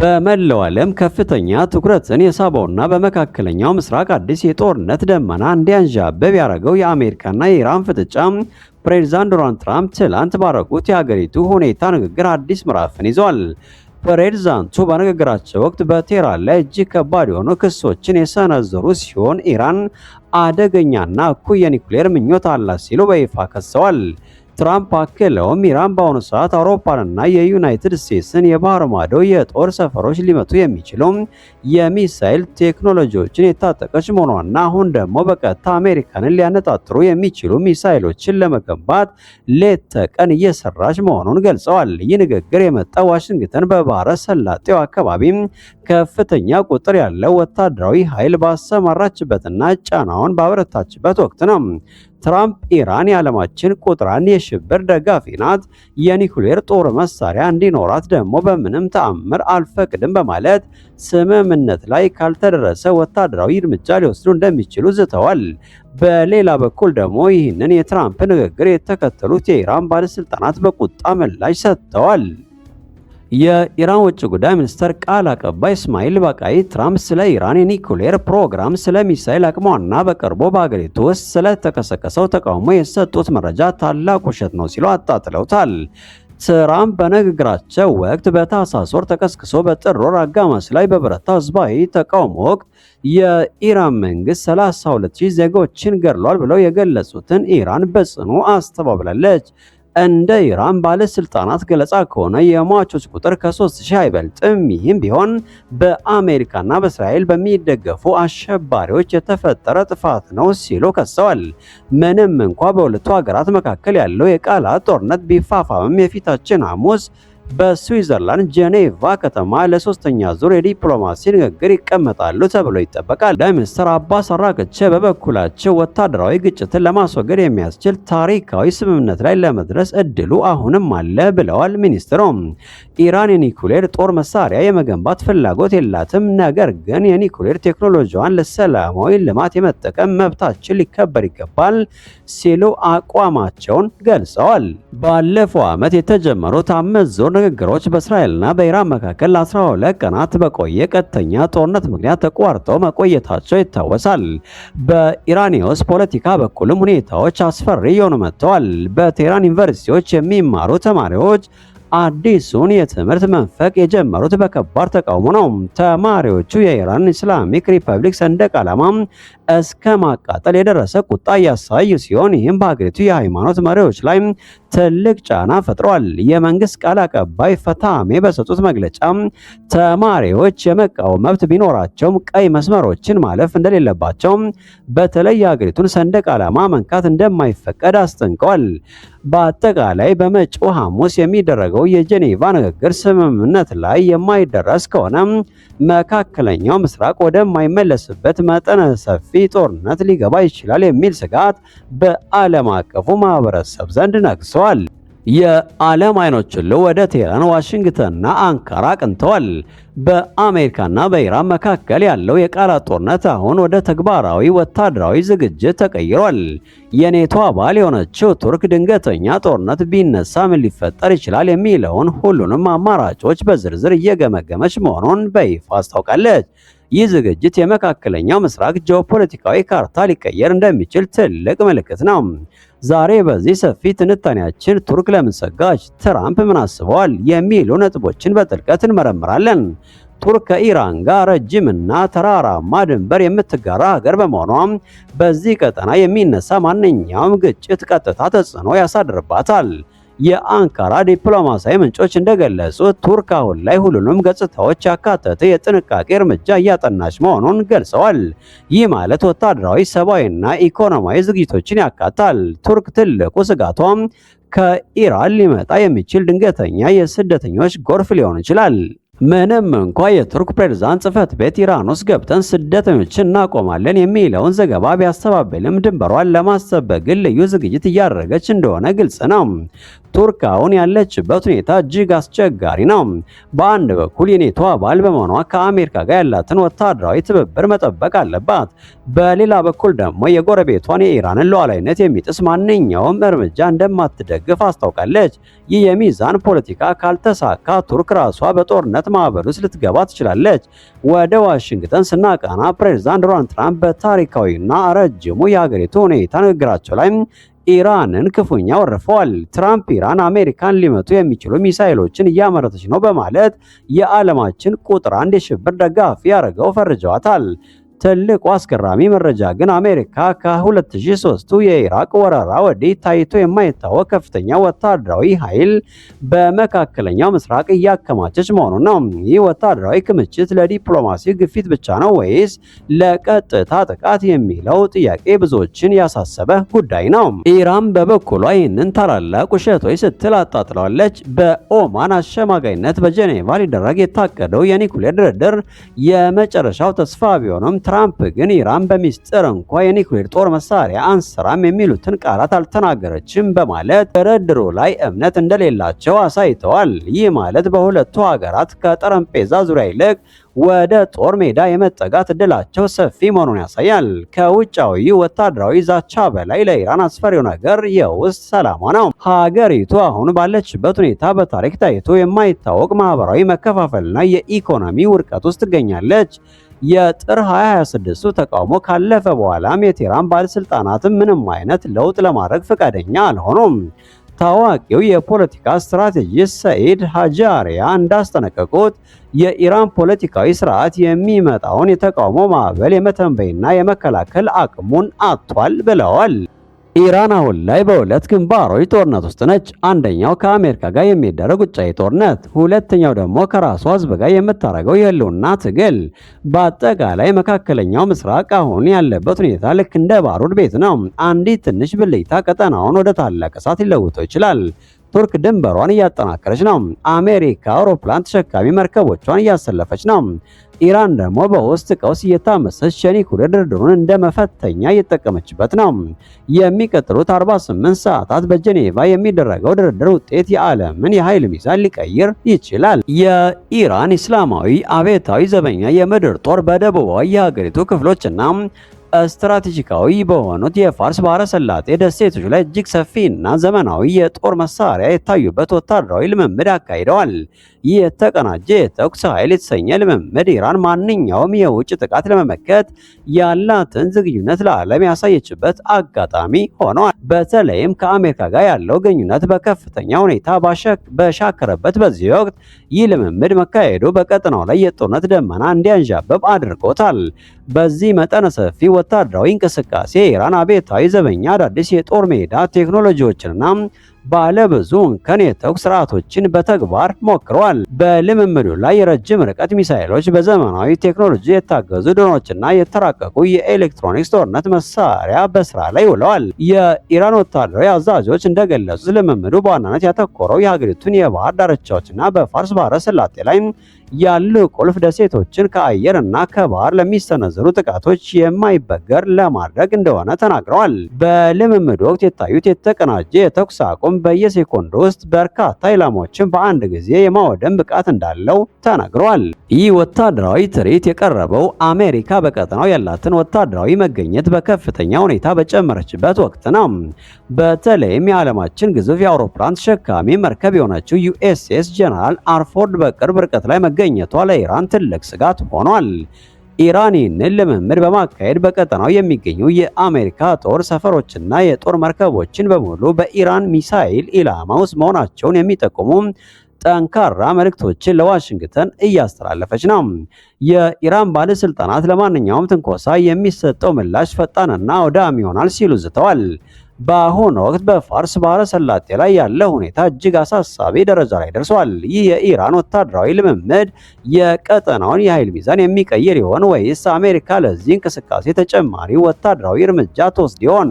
በመላው ዓለም ከፍተኛ ትኩረትን የሳበውና በመካከለኛው ምስራቅ አዲስ የጦርነት ደመና እንዲያንዣብብ ያደረገው የአሜሪካና የኢራን ፍጥጫ ፕሬዝዳንት ዶናልድ ትራምፕ ትላንት ባረጉት የሀገሪቱ ሁኔታ ንግግር አዲስ ምዕራፍን ይዟል። ፕሬዝዳንቱ በንግግራቸው ወቅት በቴህራን ላይ እጅግ ከባድ የሆኑ ክሶችን የሰነዘሩ ሲሆን ኢራን አደገኛና እኩይ የኒውክሌር ምኞት አላት ሲሉ በይፋ ከሰዋል። ትራምፕ አክለውም ኢራን በአሁኑ ሰዓት አውሮፓንና የዩናይትድ ስቴትስን የባህር ማዶ የጦር ሰፈሮች ሊመቱ የሚችሉ የሚሳይል ቴክኖሎጂዎችን የታጠቀች መሆኗና አሁን ደግሞ በቀጥታ አሜሪካንን ሊያነጣጥሩ የሚችሉ ሚሳይሎችን ለመገንባት ሌት ተቀን እየሰራች መሆኑን ገልጸዋል። ይህ ንግግር የመጣው ዋሽንግተን በባህረ ሰላጤው አካባቢ ከፍተኛ ቁጥር ያለው ወታደራዊ ኃይል ባሰማራችበትና ጫናውን ባበረታችበት ወቅት ነው። ትራምፕ ኢራን የዓለማችን ቁጥር 1 የሽብር ደጋፊ ናት፣ የኒውክሌር ጦር መሳሪያ እንዲኖራት ደግሞ በምንም ተአምር አልፈቅድም በማለት ስምምነት ላይ ካልተደረሰ ወታደራዊ እርምጃ ሊወስዱ እንደሚችሉ ዝተዋል። በሌላ በኩል ደግሞ ይህንን የትራምፕ ንግግር የተከተሉት የኢራን ባለስልጣናት በቁጣ ምላሽ ሰጥተዋል። የኢራን ውጭ ጉዳይ ሚኒስትር ቃል አቀባይ እስማኤል ባቃይ ትራምፕ ስለ ኢራን የኒውክሌር ፕሮግራም፣ ስለ ሚሳይል አቅሟና በቅርቡ በአገሪቱ ውስጥ ስለተቀሰቀሰው ተቃውሞ የሰጡት መረጃ ታላቅ ውሸት ነው ሲሉ አጣጥለውታል። ትራምፕ በንግግራቸው ወቅት በታህሳስ ወር ተቀስቅሶ በጥር ወር አጋማሽ ላይ በበረታው ህዝባዊ ተቃውሞ ወቅት የኢራን መንግስት 32000 ዜጎችን ገድሏል ብለው የገለጹትን ኢራን በጽኑ አስተባብላለች። እንደ ኢራን ባለስልጣናት ገለጻ ከሆነ የሟቾች ቁጥር ከ3000 አይበልጥም። ይህም ቢሆን በአሜሪካና በእስራኤል በሚደገፉ አሸባሪዎች የተፈጠረ ጥፋት ነው ሲሉ ከሰዋል። ምንም እንኳ በሁለቱ ሀገራት መካከል ያለው የቃላት ጦርነት ቢፋፋምም የፊታችን ሐሙስ በስዊዘርላንድ ጄኔቫ ከተማ ለሶስተኛ ዙር የዲፕሎማሲ ንግግር ይቀመጣሉ ተብሎ ይጠበቃል። ጠቅላይ ሚኒስትር አባስ አራግቺ በበኩላቸው ወታደራዊ ግጭትን ለማስወገድ የሚያስችል ታሪካዊ ስምምነት ላይ ለመድረስ እድሉ አሁንም አለ ብለዋል። ሚኒስትሩም ኢራን የኒውክሌር ጦር መሳሪያ የመገንባት ፍላጎት የላትም፣ ነገር ግን የኒውክሌር ቴክኖሎጂዋን ለሰላማዊ ልማት የመጠቀም መብታችን ሊከበር ይገባል ሲሉ አቋማቸውን ገልጸዋል። ባለፈው ዓመት የተጀመሩት 5 ዙር ንግግሮች በእስራኤልና በኢራን መካከል ለ12 ቀናት በቆየ ቀጥተኛ ጦርነት ምክንያት ተቋርጠው መቆየታቸው ይታወሳል። በኢራኒዮስ ፖለቲካ በኩልም ሁኔታዎች አስፈሪ እየሆኑ መጥተዋል። በቴህራን ዩኒቨርሲቲዎች የሚማሩ ተማሪዎች አዲሱን የትምህርት መንፈቅ የጀመሩት በከባድ ተቃውሞ ነው። ተማሪዎቹ የኢራን ኢስላሚክ ሪፐብሊክ ሰንደቅ ዓላማ እስከ ማቃጠል የደረሰ ቁጣ እያሳዩ ሲሆን ይህም በሀገሪቱ የሃይማኖት መሪዎች ላይ ትልቅ ጫና ፈጥሯል። የመንግስት ቃል አቀባይ ፈታሜ በሰጡት መግለጫ ተማሪዎች የመቃወም መብት ቢኖራቸውም ቀይ መስመሮችን ማለፍ እንደሌለባቸው፣ በተለይ የሀገሪቱን ሰንደቅ ዓላማ መንካት እንደማይፈቀድ አስጠንቀዋል። በአጠቃላይ በመጪው ሐሙስ የሚደረገው የጄኔቫ ንግግር ስምምነት ላይ የማይደረስ ከሆነ መካከለኛው ምስራቅ ወደማይመለስበት መጠነ ሰፊ ጦርነት ሊገባ ይችላል የሚል ስጋት በዓለም አቀፉ ማህበረሰብ ዘንድ ነግሷል። የዓለም አይኖች ሁሉ ወደ ቴህራን፣ ዋሽንግተንና አንካራ አቅንተዋል። በአሜሪካና በኢራን መካከል ያለው የቃላት ጦርነት አሁን ወደ ተግባራዊ ወታደራዊ ዝግጅት ተቀይሯል። የኔቶ አባል የሆነችው ቱርክ ድንገተኛ ጦርነት ቢነሳ ምን ሊፈጠር ይችላል የሚለውን ሁሉንም አማራጮች በዝርዝር እየገመገመች መሆኑን በይፋ አስታውቃለች። ይህ ዝግጅት የመካከለኛው ምስራቅ ጂኦፖለቲካዊ ካርታ ሊቀየር እንደሚችል ትልቅ ምልክት ነው። ዛሬ በዚህ ሰፊ ትንታኔያችን ቱርክ ለምን ሰጋች፣ ትራምፕ ምን አስበዋል የሚሉ ነጥቦችን በጥልቀት እንመረምራለን። ቱርክ ከኢራን ጋር ረጅምና ተራራማ ድንበር የምትጋራ ሀገር በመሆኗ በዚህ ቀጠና የሚነሳ ማንኛውም ግጭት ቀጥታ ተጽዕኖ ያሳድርባታል። የአንካራ ዲፕሎማሲያዊ ምንጮች እንደገለጹት ቱርክ አሁን ላይ ሁሉንም ገጽታዎች ያካተተ የጥንቃቄ እርምጃ እያጠናች መሆኑን ገልጸዋል። ይህ ማለት ወታደራዊ፣ ሰብአዊና ኢኮኖሚያዊ ዝግጅቶችን ያካታል። ቱርክ ትልቁ ስጋቷም ከኢራን ሊመጣ የሚችል ድንገተኛ የስደተኞች ጎርፍ ሊሆን ይችላል። ምንም እንኳ የቱርክ ፕሬዝዳንት ጽህፈት ቤት ኢራን ውስጥ ገብተን ስደተኞችን እናቆማለን የሚለውን ዘገባ ቢያስተባብልም ድንበሯን ለማስጠበቅ ግን ልዩ ዝግጅት እያደረገች እንደሆነ ግልጽ ነው። ቱርክ አሁን ያለችበት ሁኔታ እጅግ አስቸጋሪ ነው። በአንድ በኩል የኔቶ አባል በመሆኗ ከአሜሪካ ጋር ያላትን ወታደራዊ ትብብር መጠበቅ አለባት። በሌላ በኩል ደግሞ የጎረቤቷን የኢራንን ሉዓላዊነት የሚጥስ ማንኛውም እርምጃ እንደማትደግፍ አስታውቃለች። ይህ የሚዛን ፖለቲካ ካልተሳካ ቱርክ ራሷ በጦርነት ማዕበል ውስጥ ልትገባ ትችላለች። ወደ ዋሽንግተን ስናቀና ፕሬዝዳንት ዶናልድ ትራምፕ በታሪካዊና ረጅሙ የሀገሪቱ ሁኔታ ንግግራቸው ላይ ኢራንን ክፉኛ ወርፈዋል። ትራምፕ ኢራን አሜሪካን ሊመቱ የሚችሉ ሚሳኤሎችን እያመረተች ነው በማለት የዓለማችን ቁጥር 1 የሽብር ደጋፊ ያደርገው ፈርጀዋታል። ትልቁ አስገራሚ መረጃ ግን አሜሪካ ከ2003ቱ የኢራቅ ወረራ ወዲህ ታይቶ የማይታወቅ ከፍተኛ ወታደራዊ ኃይል በመካከለኛው ምስራቅ እያከማቸች መሆኑ ነው። ይህ ወታደራዊ ክምችት ለዲፕሎማሲ ግፊት ብቻ ነው ወይስ ለቀጥታ ጥቃት የሚለው ጥያቄ ብዙዎችን ያሳሰበ ጉዳይ ነው። ኢራን በበኩሏ ይህንን ታላላቅ ውሸቶች ስትል አጣጥለዋለች። በኦማን አሸማጋይነት በጄኔቫ ሊደረግ የታቀደው የኒኩሌር ድርድር የመጨረሻው ተስፋ ቢሆንም ትራምፕ ግን ኢራን በሚስጥር እንኳ የኒውክሌር ጦር መሳሪያ አንሰራም የሚሉትን ቃላት አልተናገረችም በማለት ድርድሩ ላይ እምነት እንደሌላቸው አሳይተዋል። ይህ ማለት በሁለቱ ሀገራት ከጠረጴዛ ዙሪያ ይልቅ ወደ ጦር ሜዳ የመጠጋት እድላቸው ሰፊ መሆኑን ያሳያል። ከውጫዊ ወታደራዊ ዛቻ በላይ ለኢራን አስፈሪው ነገር የውስጥ ሰላሟ ነው። ሀገሪቱ አሁን ባለችበት ሁኔታ በታሪክ ታይቶ የማይታወቅ ማህበራዊ መከፋፈልና የኢኮኖሚ ውድቀት ውስጥ ትገኛለች። የጥር 2026ቱ ተቃውሞ ካለፈ በኋላም የቴህራን ባለስልጣናትም ምንም አይነት ለውጥ ለማድረግ ፈቃደኛ አልሆኑም። ታዋቂው የፖለቲካ ስትራቴጂስት ሰኢድ ሀጃሪያ እንዳስጠነቀቁት የኢራን ፖለቲካዊ ስርዓት የሚመጣውን የተቃውሞ ማዕበል የመተንበይና የመከላከል አቅሙን አጥቷል ብለዋል። ኢራን አሁን ላይ በሁለት ግንባሮች ጦርነት ውስጥ ነች። አንደኛው ከአሜሪካ ጋር የሚደረግ ውጫዊ ጦርነት፣ ሁለተኛው ደግሞ ከራሷ ህዝብ ጋር የምታደርገው የህልውና ትግል። በአጠቃላይ መካከለኛው ምስራቅ አሁን ያለበት ሁኔታ ልክ እንደ ባሩድ ቤት ነው። አንዲት ትንሽ ብልጭታ ቀጠናውን ወደ ታላቅ እሳት ሊለውጠው ይችላል። ቱርክ ድንበሯን እያጠናከረች ነው። አሜሪካ አውሮፕላን ተሸካሚ መርከቦቿን እያሰለፈች ነው። ኢራን ደግሞ በውስጥ ቀውስ እየታመሰች የኒውክሌር ድርድሩን እንደ መፈተኛ እየተጠቀመችበት ነው። የሚቀጥሉት 48 ሰዓታት በጄኔቫ የሚደረገው ድርድር ውጤት የዓለምን የኃይል ሚዛን ሊቀይር ይችላል። የኢራን እስላማዊ አብዮታዊ ዘበኛ የምድር ጦር በደቡባዊ የሀገሪቱ ክፍሎችና ስትራቴጂካዊ በሆኑት የፋርስ ባህረ ሰላጤ ደሴቶች ላይ እጅግ ሰፊና ዘመናዊ የጦር መሳሪያ የታዩበት ወታደራዊ ልምምድ አካሂደዋል። ይህ የተቀናጀ የተኩስ ኃይል የተሰኘ ልምምድ ኢራን ማንኛውም የውጭ ጥቃት ለመመከት ያላትን ዝግጁነት ለዓለም ያሳየችበት አጋጣሚ ሆኗል። በተለይም ከአሜሪካ ጋር ያለው ግንኙነት በከፍተኛ ሁኔታ በሻከረበት በዚህ ወቅት ይህ ልምምድ መካሄዱ በቀጠናው ላይ የጦርነት ደመና እንዲያንዣብብ አድርጎታል። በዚህ መጠነ ሰፊ ወታደራዊ እንቅስቃሴ የኢራን አብዮታዊ ዘበኛ አዳዲስ የጦር ሜዳ ቴክኖሎጂዎችንና ባለብዙ እንከን የተኩስ ስርዓቶችን በተግባር ሞክረዋል። በልምምዱ ላይ የረጅም ርቀት ሚሳኤሎች፣ በዘመናዊ ቴክኖሎጂ የታገዙ ድሮኖችና የተራቀቁ የኤሌክትሮኒክስ ጦርነት መሳሪያ በስራ ላይ ውለዋል። የኢራን ወታደራዊ አዛዦች እንደገለጹት ልምምዱ በዋናነት ያተኮረው የሀገሪቱን የባህር ዳርቻዎችና በፋርስ ባህረ ሰላጤ ላይ ያሉ ቁልፍ ደሴቶችን ከአየር እና ከባህር ለሚሰነዘሩ ጥቃቶች የማይበገር ለማድረግ እንደሆነ ተናግረዋል። በልምምዱ ወቅት የታዩት የተቀናጀ የተኩስ አቁም በየሴኮንዱ ውስጥ በርካታ ኢላማዎችን በአንድ ጊዜ የማውደም ብቃት እንዳለው ተናግረዋል። ይህ ወታደራዊ ትርኢት የቀረበው አሜሪካ በቀጠናው ያላትን ወታደራዊ መገኘት በከፍተኛ ሁኔታ በጨመረችበት ወቅት ነው። በተለይም የዓለማችን ግዙፍ የአውሮፕላን ተሸካሚ መርከብ የሆነችው ዩኤስኤስ ጀነራል አርፎርድ በቅርብ ርቀት ላይ መገኘቷ ለኢራን ትልቅ ስጋት ሆኗል። ኢራን ይህንን ልምምድ በማካሄድ በቀጠናው የሚገኙ የአሜሪካ ጦር ሰፈሮችና የጦር መርከቦችን በሙሉ በኢራን ሚሳኤል ኢላማ ውስጥ መሆናቸውን የሚጠቁሙ ጠንካራ መልእክቶችን ለዋሽንግተን እያስተላለፈች ነው። የኢራን ባለስልጣናት ለማንኛውም ትንኮሳ የሚሰጠው ምላሽ ፈጣንና አውዳሚ ይሆናል ሲሉ ዝተዋል። በአሁኑ ወቅት በፋርስ ባህረ ሰላጤ ላይ ያለው ሁኔታ እጅግ አሳሳቢ ደረጃ ላይ ደርሷል። ይህ የኢራን ወታደራዊ ልምምድ የቀጠናውን የኃይል ሚዛን የሚቀይር ይሆን ወይስ አሜሪካ ለዚህ እንቅስቃሴ ተጨማሪ ወታደራዊ እርምጃ ትወስድ ይሆን?